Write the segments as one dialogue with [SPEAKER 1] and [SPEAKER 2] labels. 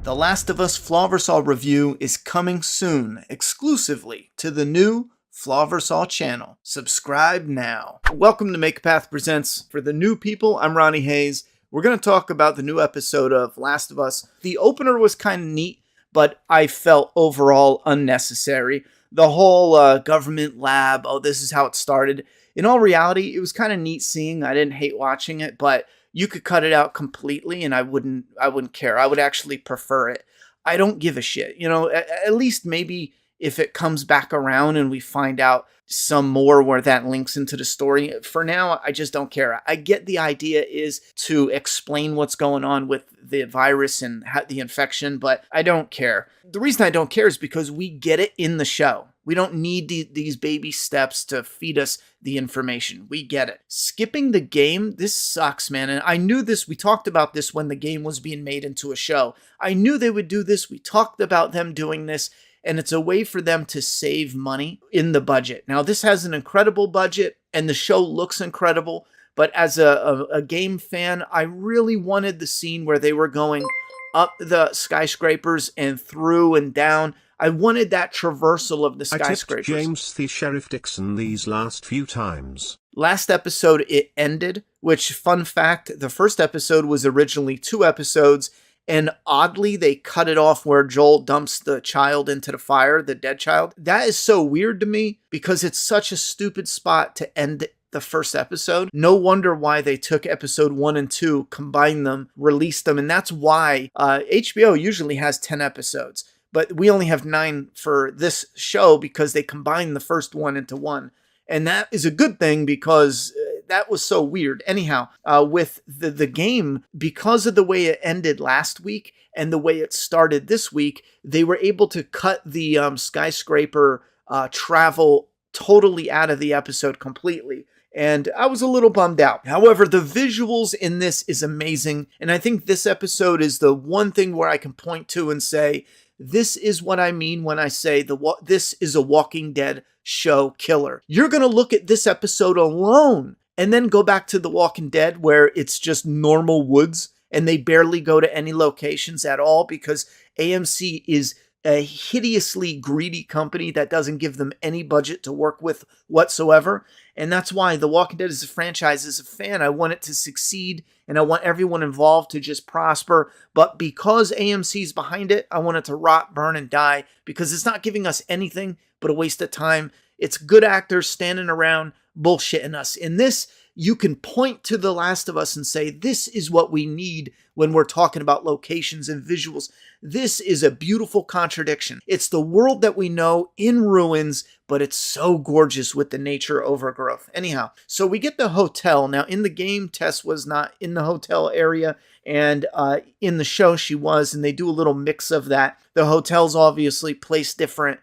[SPEAKER 1] The Last of Us Flaw review is coming soon, exclusively to the new Flaw channel. Subscribe now. Welcome to Make a Path Presents. For the new people, I'm Ronnie Hayes. We're going to talk about the new episode of Last of Us. The opener was kind of neat, but I felt overall unnecessary. The whole government lab, oh, this is how it started. In all reality, it was kind of neat seeing. I didn't hate watching it, but you could cut it out completely and I wouldn't care. I would actually prefer it. I don't give a shit. You know, at least maybe if it comes back around and we find out some more where that links into the story. For now, I just don't care. I get the idea is to explain what's going on with the virus and the infection, but I don't care. The reason I don't care is because we get it in the show. We don't need these baby steps to feed us the information. We get it. Skipping the game, this sucks, man. And I knew this. We talked about this when the game was being made into a show. I knew they would do this. We talked about them doing this. And it's a way for them to save money in the budget. Now, this has an incredible budget, and the show looks incredible. But as a game fan, I really wanted the scene where they were going up the skyscrapers and through and down. I wanted that traversal of the skyscrapers.
[SPEAKER 2] I tipped James the Sheriff Dixon these last few times.
[SPEAKER 1] Last episode, it ended, which, fun fact, the first episode was originally 2 episodes, and oddly, they cut it off where Joel dumps the child into the fire, the dead child. That is so weird to me because it's such a stupid spot to end the first episode. No wonder why they took episode 1 and 2, combined them, released them, and that's why HBO usually has 10 episodes. But we only have 9 for this show because they combined the first one into one. And that is a good thing because that was so weird. Anyhow, with the game, because of the way it ended last week and the way it started this week, they were able to cut the skyscraper travel totally out of the episode completely. And I was a little bummed out. However, the visuals in this is amazing. And I think this episode is the one thing where I can point to and say, this is what I mean when I say this is a Walking Dead show killer. You're going to look at this episode alone and then go back to The Walking Dead where it's just normal woods and they barely go to any locations at all because AMC is a hideously greedy company that doesn't give them any budget to work with whatsoever. And that's why The Walking Dead as a franchise, as a fan, I want it to succeed and I want everyone involved to just prosper. But because AMC's behind it, I want it to rot, burn, and die because it's not giving us anything but a waste of time. It's good actors standing around bullshitting us. In this, you can point to The Last of Us and say, this is what we need when we're talking about locations and visuals. This is a beautiful contradiction. It's the world that we know in ruins, but it's so gorgeous with the nature overgrowth. Anyhow, so we get the hotel. Now, in the game, Tess was not in the hotel area, and in the show she was, and they do a little mix of that. The hotel's obviously placed different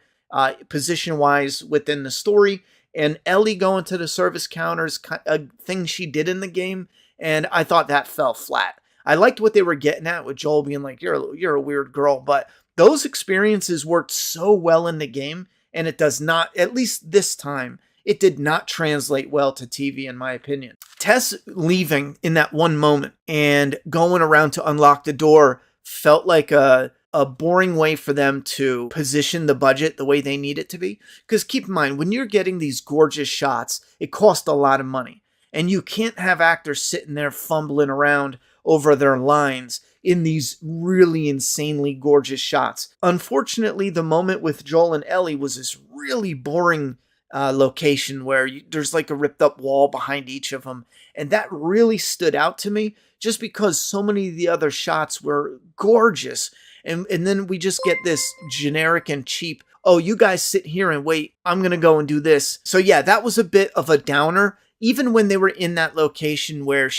[SPEAKER 1] position-wise within the story, and Ellie going to the service counters, a thing she did in the game, and I thought that fell flat. I liked what they were getting at with Joel being like, you're a weird girl, but those experiences worked so well in the game, and it does not, at least this time, it did not translate well to TV in my opinion. Tess leaving in that one moment and going around to unlock the door felt like a boring way for them to position the budget the way they need it to be. Because keep in mind, when you're getting these gorgeous shots, it costs a lot of money. And you can't have actors sitting there fumbling around over their lines in these really insanely gorgeous shots. Unfortunately, the moment with Joel and Ellie was this really boring location where there's like a ripped up wall behind each of them. And that really stood out to me just because so many of the other shots were gorgeous. And then we just get this generic and cheap, oh, you guys sit here and wait, I'm going to go and do this. So yeah, that was a bit of a downer. Even when they were in that location where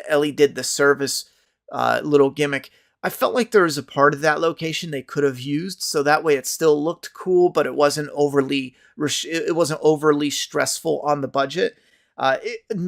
[SPEAKER 1] Ellie did the service little gimmick, I felt like there was a part of that location they could have used. So that way it still looked cool, but it wasn't overly stressful on the budget.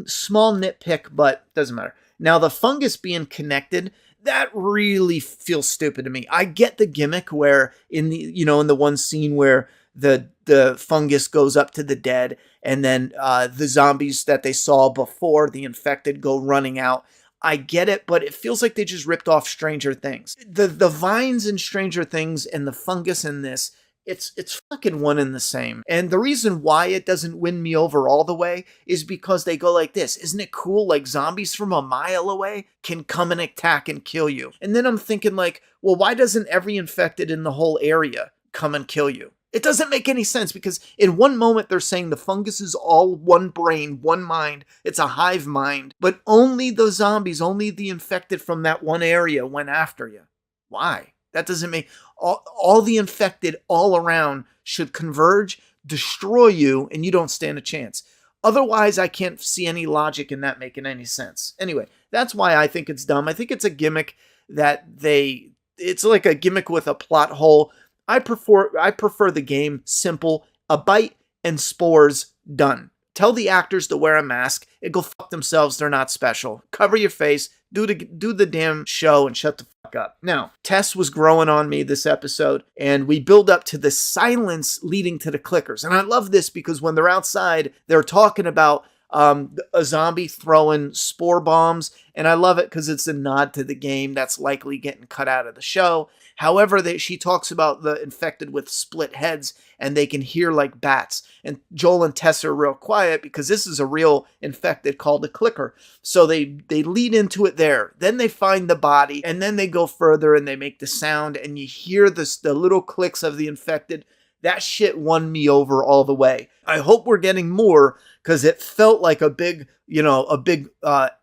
[SPEAKER 1] Small nitpick, but doesn't matter. Now the fungus being connected, that really feels stupid to me. I get the gimmick where in the one scene where the fungus goes up to the dead and then the zombies that they saw before the infected go running out. I get it, but it feels like they just ripped off Stranger Things. The vines in Stranger Things and the fungus in this, it's fucking one and the same. And the reason why it doesn't win me over all the way is because they go like this. Isn't it cool? Like zombies from a mile away can come and attack and kill you. And then I'm thinking like, well, why doesn't every infected in the whole area come and kill you? It doesn't make any sense because in one moment they're saying the fungus is all one brain, one mind. It's a hive mind, but only the zombies, only the infected from that one area went after you. Why? That doesn't make all the infected all around should converge, destroy you, and you don't stand a chance. Otherwise, I can't see any logic in that making any sense. Anyway, that's why I think it's dumb. I think it's a gimmick it's like a gimmick with a plot hole. I prefer the game simple, a bite and spores, done. Tell the actors to wear a mask and go fuck themselves, they're not special. Cover your face, do the damn show and shut the fuck up. Now, Tess was growing on me this episode, and we build up to the silence leading to the clickers. And I love this because when they're outside, they're talking about a zombie throwing spore bombs, and I love it because it's a nod to the game that's likely getting cut out of the show. However, she talks about the infected with split heads, and they can hear like bats. And Joel and Tess are real quiet because this is a real infected called a clicker. So they lead into it there. Then they find the body, and then they go further and they make the sound, and you hear the little clicks of the infected. That shit won me over all the way. I hope we're getting more because it felt like a big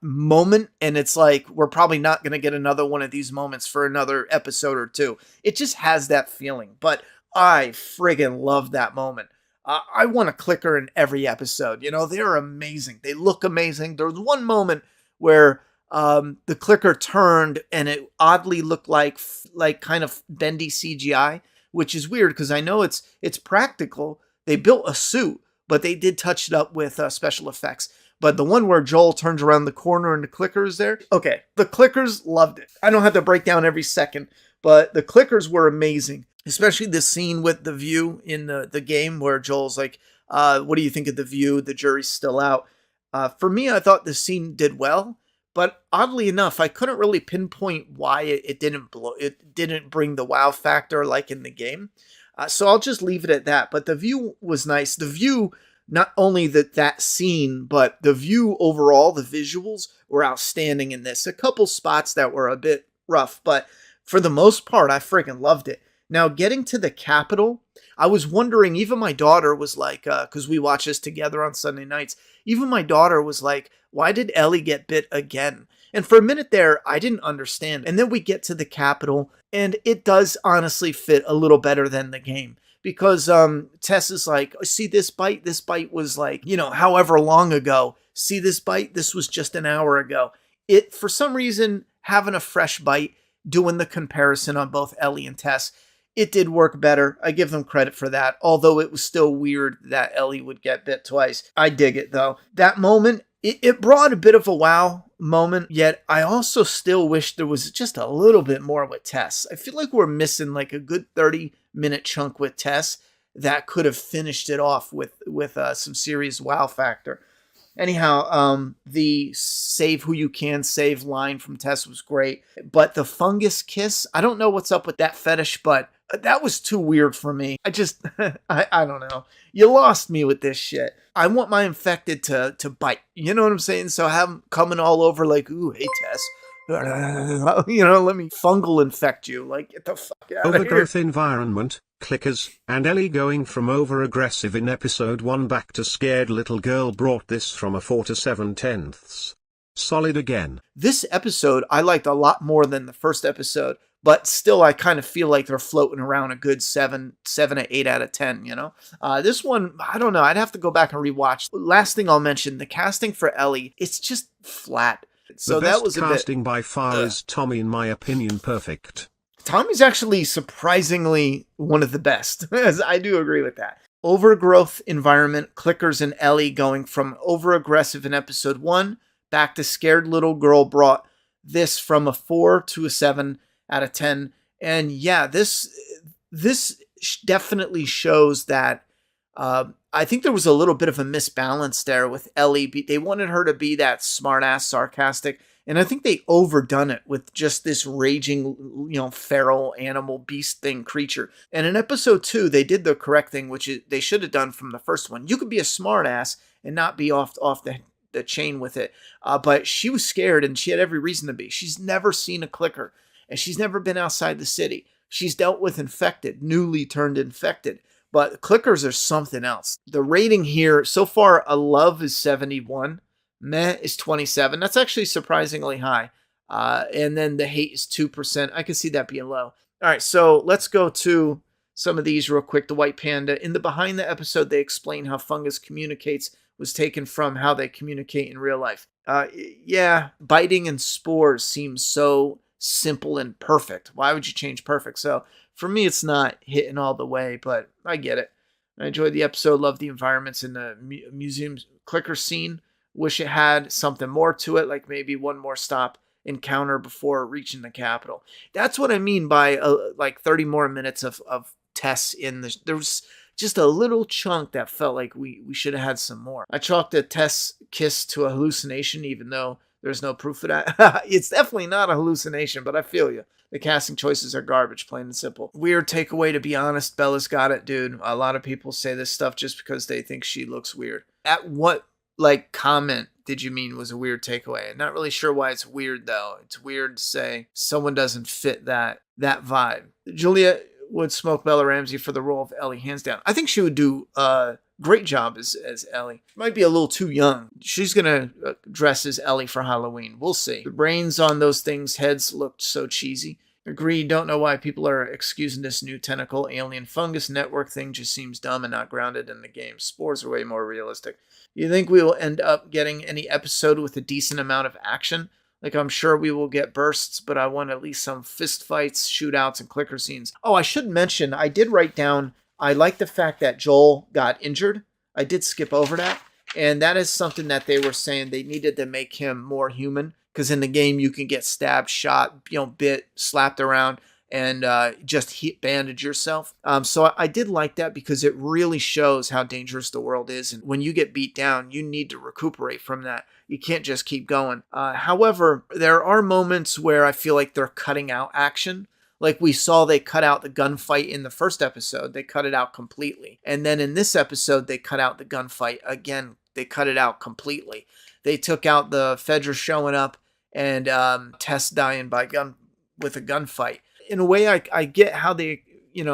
[SPEAKER 1] moment. And it's like, we're probably not going to get another one of these moments for another episode or two. It just has that feeling. But I friggin' love that moment. I want a clicker in every episode. They're amazing. They look amazing. There was one moment where the clicker turned and it oddly looked like kind of bendy CGI, which is weird because I know it's practical. They built a suit, but they did touch it up with special effects. But the one where Joel turns around the corner and the clickers there, okay, the clickers loved it. I don't have to break down every second, but the clickers were amazing, especially the scene with the view in the game where Joel's like, what do you think of the view? The jury's still out. For me, I thought the scene did well. But oddly enough, I couldn't really pinpoint why it didn't bring the wow factor like in the game. So I'll just leave it at that. But the view was nice. The view, not only that scene, but the view overall, the visuals were outstanding in this. A couple spots that were a bit rough, but for the most part, I freaking loved it. Now, getting to the Capitol, I was wondering, even my daughter was like, because we watch this together on Sunday nights, even my daughter was like, why did Ellie get bit again? And for a minute there, I didn't understand. And then we get to the Capitol, and it does honestly fit a little better than the game. Because Tess is like, see this bite? This bite was like, however long ago. See this bite? This was just an hour ago. It, for some reason, having a fresh bite, doing the comparison on both Ellie and Tess, it did work better. I give them credit for that. Although it was still weird that Ellie would get bit twice. I dig it, though. That moment, it brought a bit of a wow moment, yet I also still wish there was just a little bit more with Tess. I feel like we're missing like a good 30-minute chunk with Tess that could have finished it off with some serious wow factor. Anyhow, the save who you can save line from Tess was great, but the fungus kiss, I don't know what's up with that fetish, but that was too weird for me. I just, I don't know. You lost me with this shit. I want my infected to bite. You know what I'm saying? So have them coming all over like, ooh, hey, Tess. Let me fungal infect you. Like, get the fuck out of here.
[SPEAKER 2] Overgrowth environment, clickers, and Ellie going from over-aggressive in episode 1 back to scared little girl brought this from a 4 to 7/10. Solid again.
[SPEAKER 1] This episode I liked a lot more than the first episode, but still I kind of feel like they're floating around a good 7 to 8 out of 10, This one, I don't know, I'd have to go back and rewatch. Last thing I'll mention, the casting for Ellie, it's just flat. So
[SPEAKER 2] the best
[SPEAKER 1] that was
[SPEAKER 2] casting by far is Tommy, in my opinion, perfect.
[SPEAKER 1] Tommy's actually surprisingly one of the best. I do agree with that. Overgrowth environment, clickers, and Ellie going from over-aggressive in episode 1 back to scared little girl brought this from a 4 to a 7 out of 10. And yeah, this definitely shows that I think there was a little bit of a misbalance there with Ellie. They wanted her to be that smart-ass, sarcastic, And I think they overdone it with just this raging, feral animal beast thing creature. And in episode 2, they did the correct thing, which is they should have done from the first one. You could be a smartass and not be off the chain with it. But she was scared, and she had every reason to be. She's never seen a clicker, and she's never been outside the city. She's dealt with infected, newly turned infected. But clickers are something else. The rating here, so far, a love is 71. Meh is 27. That's actually surprisingly high. And then the hate is 2%. I can see that being low. All right, so let's go to some of these real quick. The White Panda. In the behind the episode, they explain how fungus communicates was taken from how they communicate in real life. Yeah, biting and spores seem so simple and perfect. Why would you change perfect? So for me, it's not hitting all the way, but I get it. I enjoyed the episode, loved the environments in the museum clicker scene. Wish it had something more to it, like maybe one more stop encounter before reaching the capital. That's what I mean by like 30 more minutes of tests in the. There was just a little chunk that felt like we should have had some more. I chalked the Tess kiss to a hallucination, even though there's no proof of that. It's definitely not a hallucination, but I feel you. The casting choices are garbage, plain and simple. Weird takeaway, to be honest. Bella's got it, dude. A lot of people say this stuff just because they think she looks weird. At what comment did you mean was a weird takeaway? I'm not really sure why it's weird though. It's weird to say someone doesn't fit that vibe. Julia would smoke Bella Ramsey for the role of Ellie, hands down. I think she would do a great job as Ellie. Might be a little too young. She's gonna dress as Ellie for Halloween. We'll see. The brains on those things' heads looked so cheesy. Agreed. Don't know why people are excusing this new tentacle alien fungus network thing. Just seems dumb and not grounded in the game. Spores are way more realistic. You think we will end up getting any episode with a decent amount of action? Like, I'm sure we will get bursts, but I want at least some fist fights, shootouts, and clicker scenes. Oh, I should mention, I did write down, I like the fact that Joel got injured. I did skip over that. And that is something that they were saying they needed to make him more human. Because in the game, you can get stabbed, shot, bit, slapped around, and just bandage yourself. So I did like that because it really shows how dangerous the world is. And when you get beat down, you need to recuperate from that. You can't just keep going. However, there are moments where I feel like they're cutting out action. Like we saw they cut out the gunfight in the first episode. They cut it out completely. And then in this episode, they cut out the gunfight again. They cut it out completely. They took out the Fedra showing up and Tess dying with a gunfight. In a way, I get how they,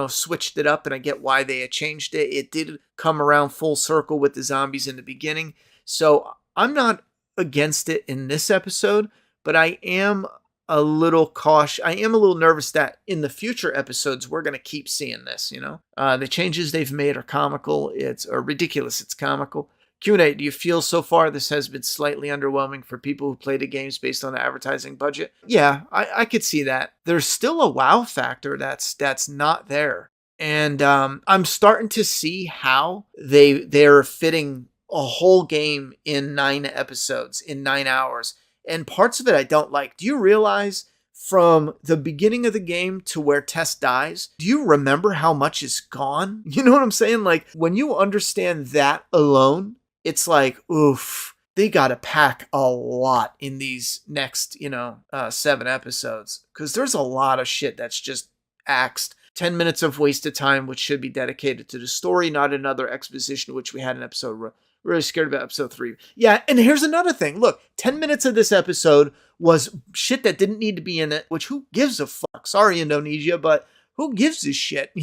[SPEAKER 1] switched it up, and I get why they had changed it. It did come around full circle with the zombies in the beginning. So I'm not against it in this episode, but I am a little cautious. I am a little nervous that in the future episodes, we're going to keep seeing this, The changes they've made are comical. It's ridiculous. It's comical. Q&A, do you feel so far this has been slightly underwhelming for people who play the games based on the advertising budget? Yeah, I could see that. There's still a wow factor that's not there. And I'm starting to see how they're fitting a whole game in 9 episodes, in 9 hours. And parts of it I don't like. Do you realize from the beginning of the game to where Tess dies, do you remember how much is gone? You know what I'm saying? Like, when you understand that alone, it's like, oof, they got to pack a lot in these next, 7 episodes. Because there's a lot of shit that's just axed. 10 minutes of wasted time, which should be dedicated to the story, not another exposition, which we had in episode. Really scared about episode 3. Yeah, and here's another thing. Look, 10 minutes of this episode was shit that didn't need to be in it, which who gives a fuck? Sorry, Indonesia, but who gives a shit,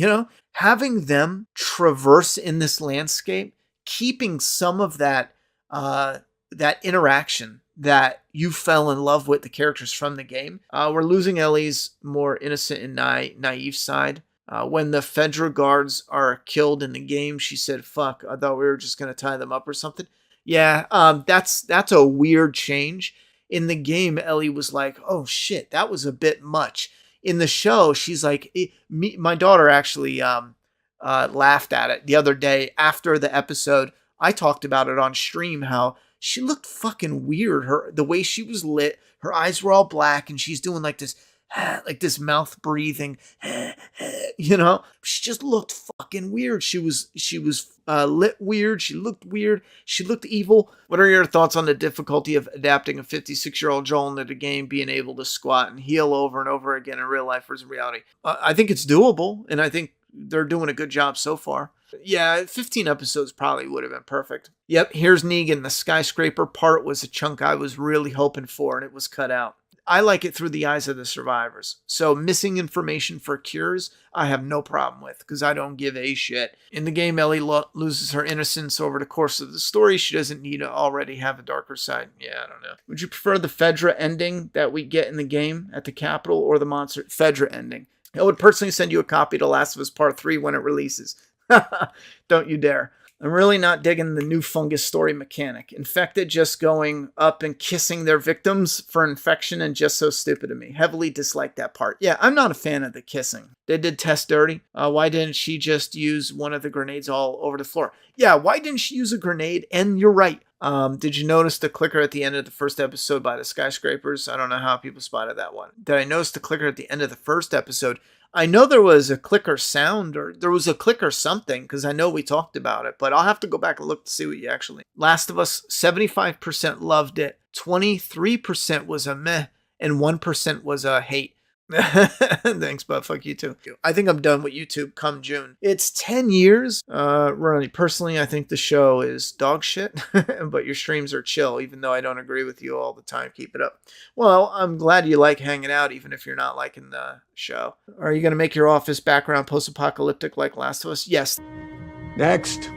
[SPEAKER 1] Having them traverse in this landscape, keeping some of that interaction that you fell in love with the characters from the game. We're losing Ellie's more innocent and naive side. When the Fedra guards are killed in the game, she said, fuck, I thought we were just going to tie them up or something. Yeah, that's a weird change. In the game, Ellie was like, oh shit, that was a bit much. In the show, she's like, my daughter actually laughed at it the other day after the episode. I talked about it on stream, how she looked fucking weird. The way she was lit, her eyes were all black, and she's doing like this mouth breathing, She just looked fucking weird. She was lit weird. She looked weird. She looked evil. What are your thoughts on the difficulty of adapting a 56-year-old Joel into the game, being able to squat and heal over and over again in real life versus reality? I think it's doable, and I think they're doing a good job so far. Yeah, 15 episodes probably would have been perfect. Yep, here's Negan. The skyscraper part was a chunk I was really hoping for, and it was cut out. I like it through the eyes of the survivors. So missing information for cures, I have no problem with, because I don't give a shit. In the game, Ellie loses her innocence over the course of the story. She doesn't need to already have a darker side. Yeah, I don't know. Would you prefer the Fedra ending that we get in the game at the Capitol, or the monster Fedra ending? I would personally send you a copy of The Last of Us Part 3 when it releases. Don't you dare. I'm really not digging the new fungus story mechanic. Infected just going up and kissing their victims for infection and just so stupid to me. Heavily dislike that part. Yeah, I'm not a fan of the kissing. They did Tess dirty. Why didn't she just use one of the grenades all over the floor? Yeah, why didn't she use a grenade? And you're right. Did you notice the clicker at the end of the first episode by the skyscrapers? I don't know how people spotted that one. Did I notice the clicker at the end of the first episode? I know there was a clicker sound, or there was a clicker something, because I know we talked about it, but I'll have to go back and look to see what you actually... Last of Us, 75% loved it, 23% was a meh, and 1% was a hate. Thanks, but fuck you too. I think I'm done with YouTube come June. It's 10 years. Ronnie, personally, I think the show is dog shit, but your streams are chill, even though I don't agree with you all the time. Keep it up. Well, I'm glad you like hanging out, even if you're not liking the show. Are you going to make your office background post-apocalyptic like Last of Us? Yes.
[SPEAKER 3] Next.